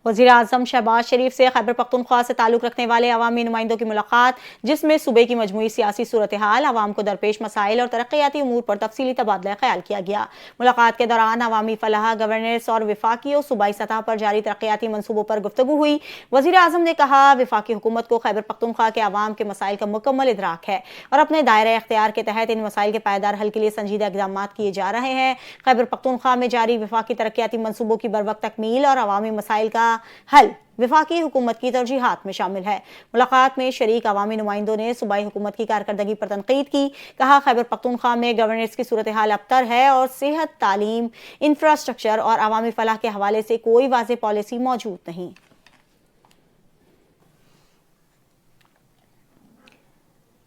वज़ीर आज़म शहबाज शरीफ से खैबर पख्तूनख्वा से ताल्लुक़ रखने वाले अवामी नुमाइंदों की मुलाकात, जिसमें सूबे की मजमूई सियासी सूरत हाल, अवाम को दरपेश मसाइल और तरक्याती उमूर पर तफसीली तबादला ख्याल किया गया। मुलाकात के दौरान अवामी फलाह, गवर्नेंस और विफाकी और सूबाई सतह पर जारी तरक्याती मनसूबों पर गुफ्तगू हुई। वज़ीर आज़म ने कहा, विफाकी हुकूमत को खैबर पख्तूनख्वा के अवाम के मसाइल का मुकम्मल इदराक है और अपने दायरे इख्तियार के तहत इन मसाइल के पायदार हल के लिए संजीदा इक़दाम किए जा रहे हैं। खैबर पख्तूनख्वा में जारी विफाकी तरक्याती मनसूबों की बरवक्त तकमील और अवामी मसाइल का हल विफाकी हुकूमत की तरजीहात में शामिल है। मुलाकात में शरीक अवामी नुमाइंदों ने सूबाई हुकूमत की कारकर्दगी पर तनकीद की। कहा, खैबर पख्तूनख्वा में गवर्नेंस की सूरत हाल अबतर है और सेहत, तालीम, इंफ्रास्ट्रक्चर और अवामी फलाह के हवाले से कोई वाज़ेह पॉलिसी मौजूद नहीं।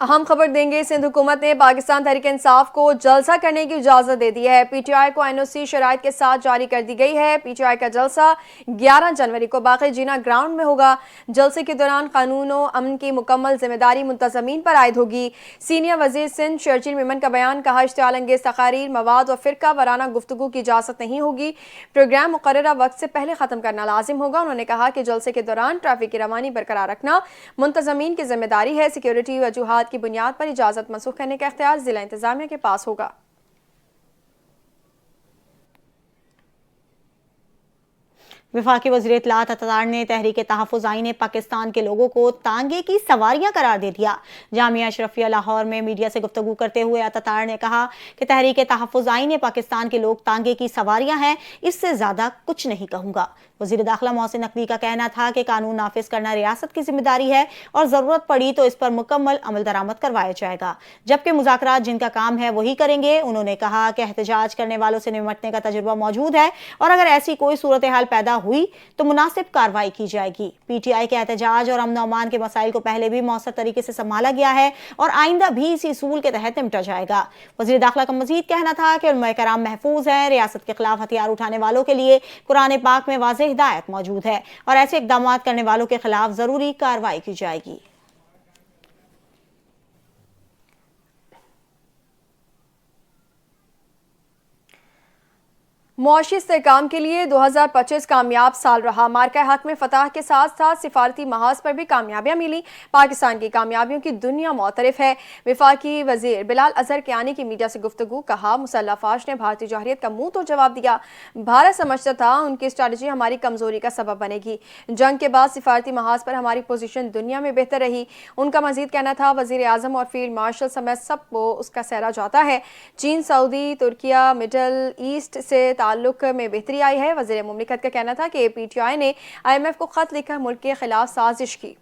अहम खबर देंगे। सिंध हुकूमत ने पाकिस्तान तहरीक इंसाफ को जलसा करने की इजाज़त दे दी है। पीटीआई को एनओसी शराइत के साथ जारी कर दी गई है। पीटीआई का जलसा 11 जनवरी को बाक़ी जीना ग्राउंड में होगा। जलसे के दौरान कानून और अमन की मुकम्मल जिम्मेदारी मुंतज़मीन पर आयद होगी। सीनियर वज़ीर सिंध शर्जील मेमन का बयान। कहा, इश्तिआल अंगेज़ तकारीर, मवाद और फ़िरका वाराना गुफ्तगू की इजाज़त नहीं होगी। प्रोग्राम मुकर्ररा वक्त से पहले ख़त्म करना लाजिम होगा। उन्होंने कहा कि जलसे के दौरान ट्रैफिक की रवानी बरकरार रखना मुंतज़मीन की जिम्मेदारी है। सिक्योरिटी वजूहात की बुनियाद पर इजाजत मनसूख करने का इख्तियार जिला इंतजामिया के पास होगा। विफाकी वज़ीर इत्तलात अतार ने तहरीक तहफ़्फ़ुज़ आईन पाकिस्तान के लोगों को तांगे की सवारियां करार दे दिया। जामिया अशरफिया लाहौर में मीडिया से गुफ्तगू करते हुए अतार ने कहा कि तहरीक तहफ़्फ़ुज़ आईन पाकिस्तान के लोग तांगे की सवारियां हैं, इससे ज़्यादा कुछ नहीं कहूँगा। वज़ीर दाखिला मोहसिन नकवी का कहना था कि कानून नाफिज करना रियासत की जिम्मेदारी है और ज़रूरत पड़ी तो इस पर मुकम्मल अमल दरामद करवाया जाएगा, जबकि मुज़ाकरात जिनका काम है वही करेंगे। उन्होंने कहा कि एहतजाज करने वालों से निपटने का तजुर्बा मौजूद है और अगर ऐसी कोई सूरत हाल पैदा हुई तो मुनासिब कार्रवाई की जाएगी। पीटीआई के एहतजाज और अमन अमान के मसाइल को पहले भी मौसर तरीके से संभाला गया है और आइंदा भी इसी उसूल के तहत निपटा जाएगा। वज़ीर दाखिला का मजीद कहना था कि उलमा कराम महफूज हैं। रियासत के खिलाफ हथियार उठाने वालों के लिए कुरान पाक में वाज़ेह हिदायत मौजूद है और ऐसे इक़दाम करने वालों के खिलाफ जरूरी कार्रवाई की जाएगी। मुआशी इस्तेहकाम के लिए 2025 कामयाब साल रहा। मार्का हक में फतह के साथ साथ सिफारती महाज पर भी कामयाबियां मिली। पाकिस्तान की कामयाबियों की दुनिया मुतरफ है। विफाकी वजीर बिलाल अजहर कियानी की मीडिया से गुफ्तगू। कहा, मुसल्लह अफवाज ने भारतीय जौहरियत का मुंह तो जवाब दिया। भारत समझता था उनकी स्ट्रेटजी हमारी कमजोरी का सबब बनेगी। जंग के बाद सिफारती महाज पर हमारी पोजीशन दुनिया में बेहतर रही। उनका मजीद कहना था, वजीर आजम और फील्ड मार्शल समेत सबको उसका सहरा जाता है। चीन, सऊदी, तुर्किया, मिडल ईस्ट से ताल्लुक में बेहतरी आई है। वज़ीर मुमलिकत का कहना था कि पीटीआई ने IMF को खत लिखकर मुल्क के खिलाफ साजिश की।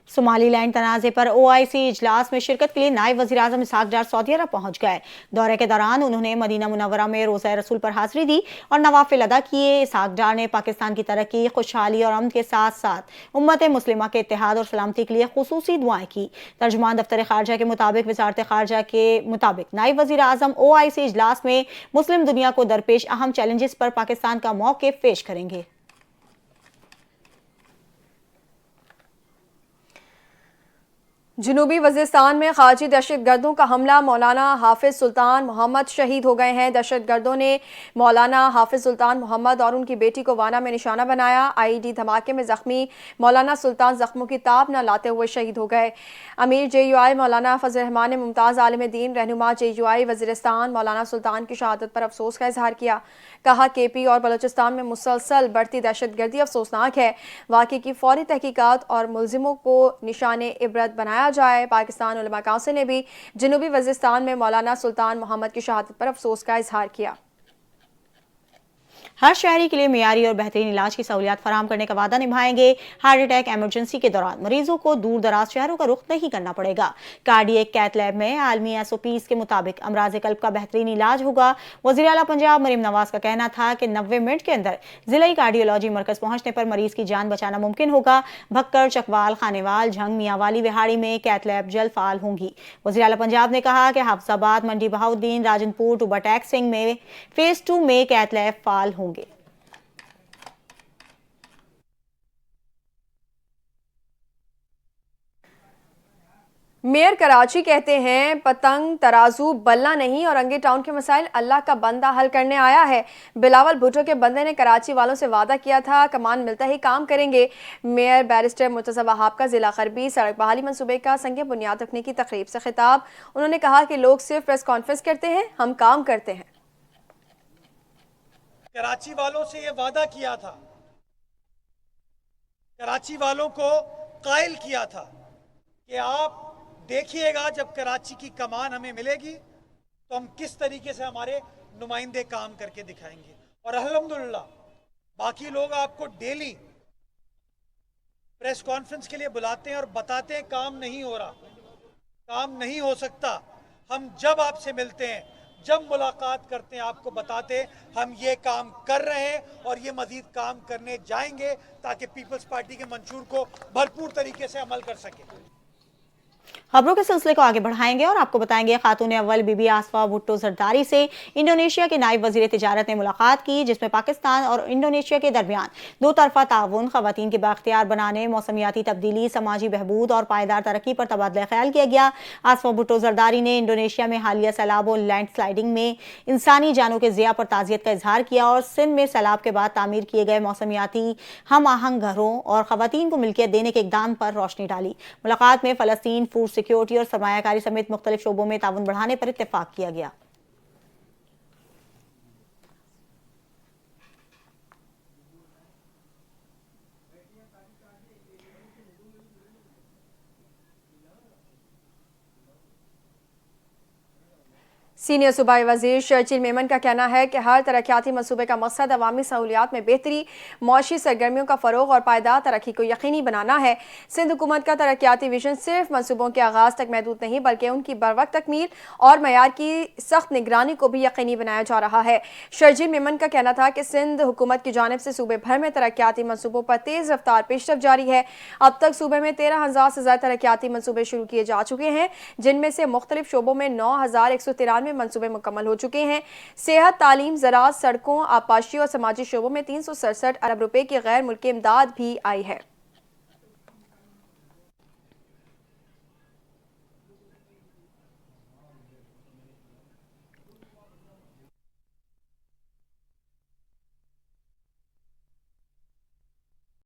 सोमालीलैंड तनाज़े पर OIC इजलास में शिरकत के लिए नायब वज़ीर आज़म इसहाक डार सऊदी अरब पहुंच गए। दौरे के दौरान उन्होंने मदीना मुनव्वरा में रोज़ा रसूल पर हाजिरी दी और नवाफिल अदा किए। इसहाक डार ने पाकिस्तान की तरक्की, खुशहाली और अमन के साथ साथ उम्मत मुस्लिमा के इत्तेहाद और सलामती के लिए खुसूसी दुआएं की। तर्जुमान दफ्तर खारजा के मुताबिक वज़ारत खारजा के मुताबिक नायब वज़ीर आज़म OIC इजलास में मुस्लिम दुनिया को दरपेश अहम चैलेंजेस पर पाकिस्तान का मौक़िफ़ पेश करेंगे। जनूबी वज़ीरिस्तान में खारजी दहशत गर्दों का हमला। मौलाना हाफिज सुल्तान मोहम्मद शहीद हो गए हैं। दहशत गर्दों ने मौलाना हाफिज सुल्तान मोहम्मद और उनकी बेटी को वाना में निशाना बनाया। IED धमाके में जख्मी मौलाना सुल्तान जख्मों की ताब न लाते हुए शहीद हो गए। अमीर JUI मौलाना फजल रहमान ने मुमताज़ आलिम दीन रहनुमा JUI वज़ीरिस्तान मौलाना सुल्तान की शहादत पर अफसोस का इजहार किया। कहा, KP और बलूचिस्तान में मुसलसल बढ़ती दहशत गर्दी अफसोसनाक है। वाक़े की फौरी तहकीकात और मुलजिमों को निशाने इबरत बनाया जाए। पाकिस्तान उलमा काउंसिल ने भी जनूबी वज़ीरिस्तान में मौलाना सुल्तान मोहम्मद की शहादत पर अफसोस का इजहार किया। हर शहरी के लिए मियारी और बेहतरीन इलाज की सहूलियात फराहम करने का वादा निभाएंगे। हार्ट अटैक इमरजेंसी के दौरान मरीजों को दूर दराज शहरों का रुख नहीं करना पड़ेगा। कार्डियक कैथ लैब में आलमी SOPs के मुताबिक अमराज कल्ब का बेहतरीन इलाज होगा। वज़ीर आला पंजाब मरीम नवाज का कहना था कि 90 मिनट के अंदर जिला कार्डियोलॉजी मरकज पहुंचने पर मरीज की जान बचाना मुमकिन होगा। भक्कर, चकवाल, खानेवाल, झंग, मियांवाली, विहाड़ी में कैथ लैब जल्द फाल होंगी। वज़ीर आला पंजाब ने कहा कि हाफिजाबाद, मंडी बहाउद्दीन, राजनपुर, टूबाटैक सिंह में फेज 2 में कैथ लैब फाल होंगे। मेयर कराची कहते हैं पतंग तराजू बल्ला नहीं और अंगे टाउन के मसाइल अल्लाह का बंदा हल करने आया है। बिलावल भुट्टो के बंदे ने कराची वालों से वादा किया था कमान मिलता ही काम करेंगे। मेयर बैरिस्टर मुर्तज़ा वहाब का जिला खरबी सड़क बहाली मंसूबे का संग बुनियाद रखने की तकरीब से खिताब। उन्होंने कहा कि लोग सिर्फ प्रेस कॉन्फ्रेंस करते हैं, हम काम करते हैं। कराची वालों से ये वादा किया था, कराची वालों को कायल किया था कि आप देखिएगा जब कराची की कमान हमें मिलेगी तो हम किस तरीके से हमारे नुमाइंदे काम करके दिखाएंगे। और अल्हम्दुलिल्लाह बाकी लोग आपको डेली प्रेस कॉन्फ्रेंस के लिए बुलाते हैं और बताते हैं काम नहीं हो रहा, काम नहीं हो सकता। हम जब आपसे मिलते हैं, जब मुलाकात करते हैं, आपको बताते हैं हम ये काम कर रहे हैं और ये मजीद काम करने जाएंगे ताकि पीपल्स पार्टी के मंशूर को भरपूर तरीके से अमल कर सके। खबरों के सिलसिले को आगे बढ़ाएंगे और आपको बताएंगे खातून अव्वल बीबी आसफा भुट्टो जरदारी से इंडोनेशिया के नायब वजीर तिजारत ने मुलाकात की, जिसमें पाकिस्तान और इंडोनेशिया के दरमियान दो तरफा ताउन, खवातीन के बाख्तियार बनाने, मौसमियाती तब्दीली, समाजी बहबूद और पायदार तरक्की पर तबादला ख्याल किया गया। आसफा भुट्टो जरदारी ने इंडोनेशिया में हालिया सैलाब और लैंड स्लाइडिंग में इंसानी जानों के ज़िया पर ताज़ियत का इजहार किया और सिंध में सैलाब के बाद तामीर किए गए मौसमियाती हम आहंग घरों और खवातीन को मिल्कियत देने के इकदाम पर रोशनी डाली। मुलाकात में फ़लस्तीन, फूड सिक्योरिटी और सरमायाकारी समेत मुख्तलिफ शोबों में ताउन बढ़ाने पर इत्तेफाक किया गया। सीनियर सूबाई वजीर शर्जील मेमन का कहना है कि हर तरक्याती मनसूबे का मकसद अवामी सहूलियात में बेहतरी, मौशी सरगर्मियों का फ़रोग और पायदार तरक्की को यकीनी बनाना है। सिंध हुकूमत का तरक्याती विजन सिर्फ मनसूबों के आगाज़ तक महदूद नहीं बल्कि उनकी बरवक्त तकमील और मयार की सख्त निगरानी को भी यकीनी बनाया जा रहा है। शर्जील मेमन का कहना था कि सिंध हुकूमत की जानिब से सूबे भर में तरक्याती मनसूबों पर तेज़ रफ्तार पेशरफ जारी है। अब तक सूबे में 13,000 से ज़्यादा तरक्याती मनसूबे शुरू किए जा चुके हैं, जिनमें से मुख्तलिफ शोबों में 9,193 मंसूबे मुकम्मल हो चुके हैं। सेहत, तालीम, ज़राअत, सड़कों, आबपाशी और समाजी शोबों में 367 अरब रुपए की गैर मुल्की इमदाद भी आई है।